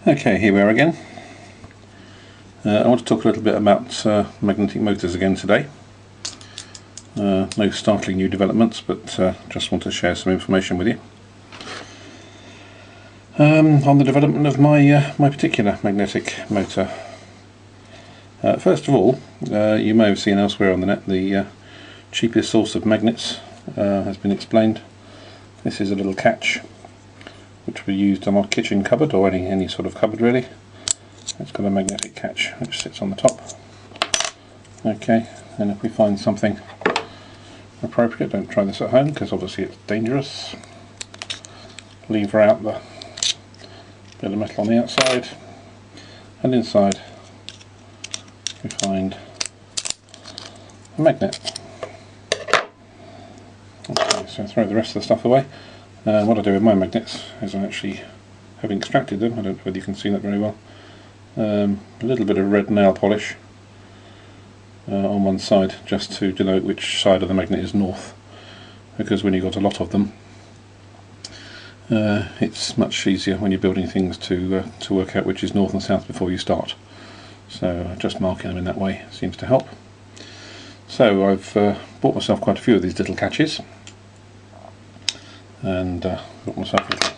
Okay, here we are again. I want to talk a little bit about magnetic motors again today. No startling new developments, but just want to share some information with you on the development of my particular magnetic motor. First of all, you may have seen elsewhere on the net the cheapest source of magnets has been explained. This is a little catch which we used on our kitchen cupboard, or any sort of cupboard really. It's got a magnetic catch which sits on the top. Okay, and if we find something appropriate, don't try this at home because obviously it's dangerous. Lever out the bit of metal on the outside, and inside we find a magnet. Okay, so throw the rest of the stuff away. What I do with my magnets is I actually have extracted them. I don't know whether you can see that very well. A little bit of red nail polish on one side, just to denote which side of the magnet is north, because when you've got a lot of them, it's much easier when you're building things to work out which is north and south before you start. So just marking them in that way seems to help. So I've bought myself quite a few of these little catches, and got myself a little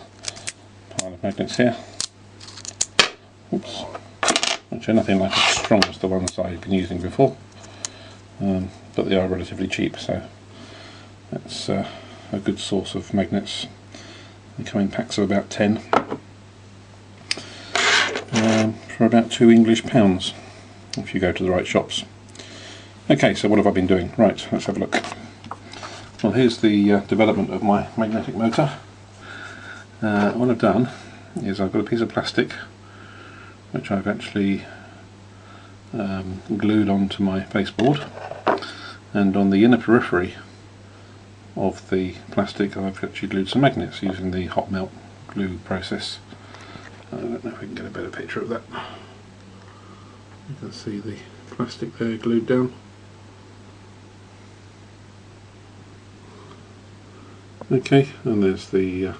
pile of magnets here. Oops. Which are nothing like as strong as the ones I've been using before, but they are relatively cheap, so that's a good source of magnets. They come in packs of about 10 for about £2 English if you go to the right shops. Okay, so what have I been doing? Right, let's have a look. Well, here's the development of my magnetic motor. What I've done is I've got a piece of plastic which I've actually glued onto my baseboard, and on the inner periphery of the plastic I've actually glued some magnets using the hot melt glue process. I don't know if we can get a better picture of that. You can see the plastic there glued down. Okay, and there's the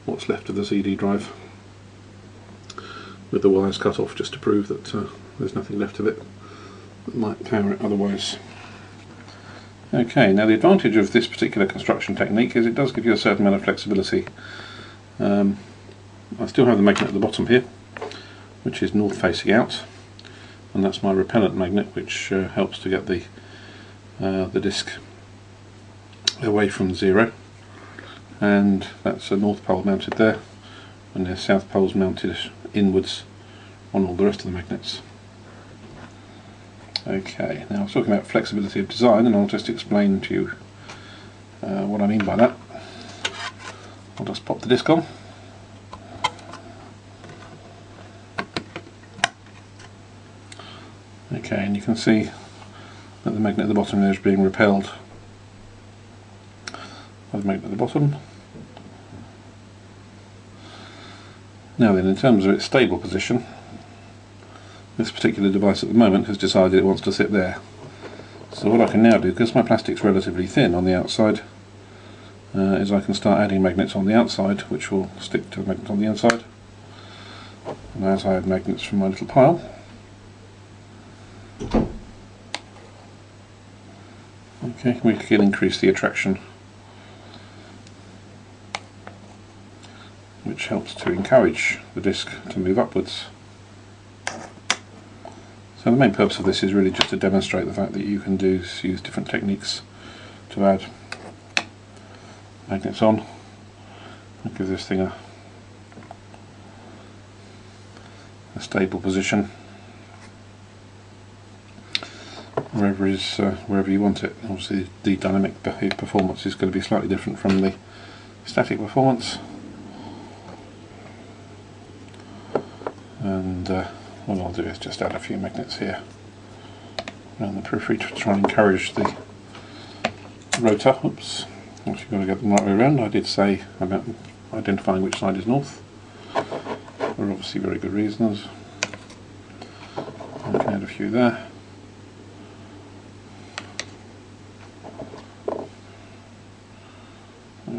what's left of the CD drive, with the wires cut off just to prove that there's nothing left of it that might power it otherwise. Okay, now the advantage of this particular construction technique is it does give you a certain amount of flexibility. I still have the magnet at the bottom here, which is north facing out, and that's my repellent magnet, which helps to get the disc away from zero. And that's a north pole mounted there, and there's south poles mounted inwards on all the rest of the magnets. Okay, now I was talking about flexibility of design, and I'll just explain to you what I mean by that. I'll just pop the disc on. Okay, and you can see that the magnet at the bottom there is being repelled by the magnet at the bottom. Now then, in terms of its stable position, this particular device at the moment has decided it wants to sit there. So what I can now do, because my plastic's relatively thin on the outside, is I can start adding magnets on the outside, which will stick to the magnet on the inside. And as I add magnets from my little pile, okay, we can increase the attraction, which helps to encourage the disc to move upwards. So the main purpose of this is really just to demonstrate the fact that you can use different techniques to add magnets on and give this thing a stable position wherever you want it. Obviously the dynamic performance is going to be slightly different from the static performance, and what I'll do is just add a few magnets here around the periphery to try and encourage the rotor. Oops, you've got to get them right way around. I did say about identifying which side is north for obviously very good reasons. I can add a few there.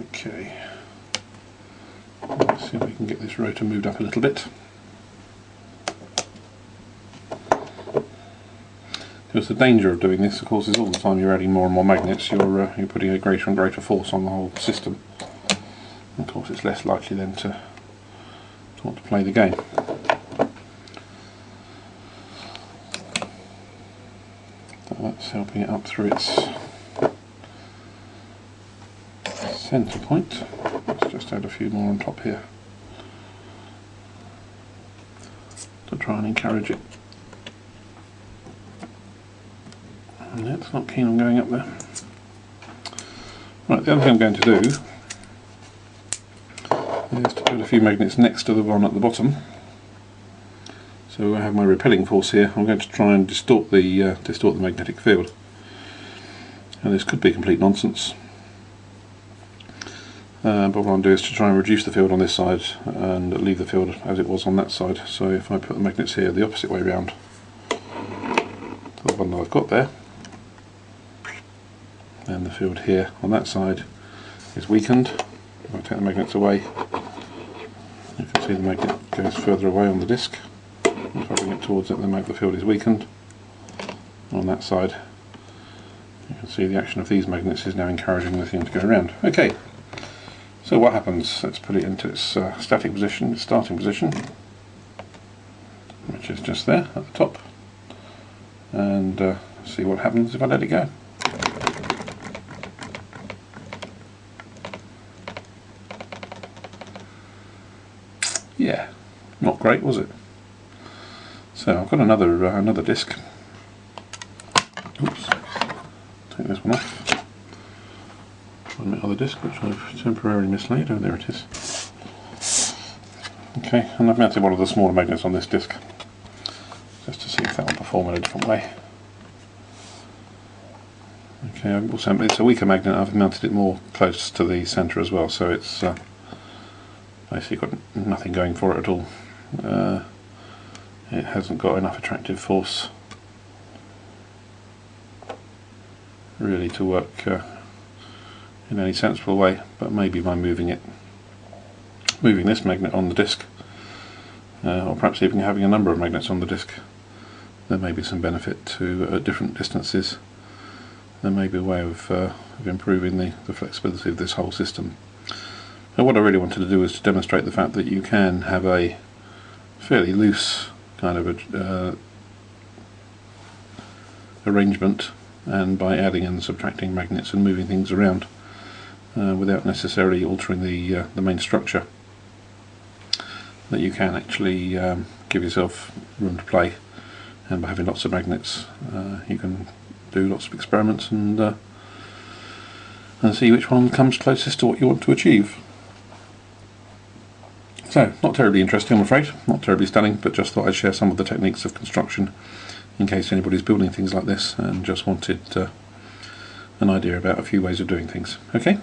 Okay, let's see if we can get this rotor moved up a little bit. Because the danger of doing this, of course, is all the time you're adding more and more magnets, you're putting a greater and greater force on the whole system. And of course, it's less likely then to want to play the game. So that's helping it up through its centre point. Let's just add a few more on top here to try and encourage it. And it's not keen on going up there. Right, the other thing I'm going to do is to put a few magnets next to the one at the bottom. So I have my repelling force here. I'm going to try and distort the magnetic field. And this could be complete nonsense. But what I'll do is to try and reduce the field on this side and leave the field as it was on that side. So if I put the magnets here the opposite way round to the one that I've got there, then the field here on that side is weakened. If I take the magnets away, you can see the magnet goes further away on the disc. If I bring it towards it, then the field is weakened. On that side, you can see the action of these magnets is now encouraging the thing to go around. Okay, so what happens? Let's put it into its static position, its starting position, which is just there at the top, and see what happens if I let it go. Yeah, not great, was it? So I've got another disc. Oops. Take this one off. On my other disc, which I've temporarily mislaid. Oh, there it is. Okay, and I've mounted one of the smaller magnets on this disc, just to see if that will perform in a different way. Okay, also it's a weaker magnet. I've mounted it more close to the centre as well, so it's basically got nothing going for it at all. It hasn't got enough attractive force really to work in any sensible way, but maybe by moving this magnet on the disc, or perhaps even having a number of magnets on the disc, there may be some benefit to at different distances. There may be a way of improving the flexibility of this whole system. And what I really wanted to do is to demonstrate the fact that you can have a fairly loose kind of arrangement, and by adding and subtracting magnets and moving things around without necessarily altering the main structure, that you can actually give yourself room to play. And by having lots of magnets, you can do lots of experiments and see which one comes closest to what you want to achieve. So, not terribly interesting, I'm afraid, not terribly stunning, but just thought I'd share some of the techniques of construction in case anybody's building things like this and just wanted an idea about a few ways of doing things. Okay?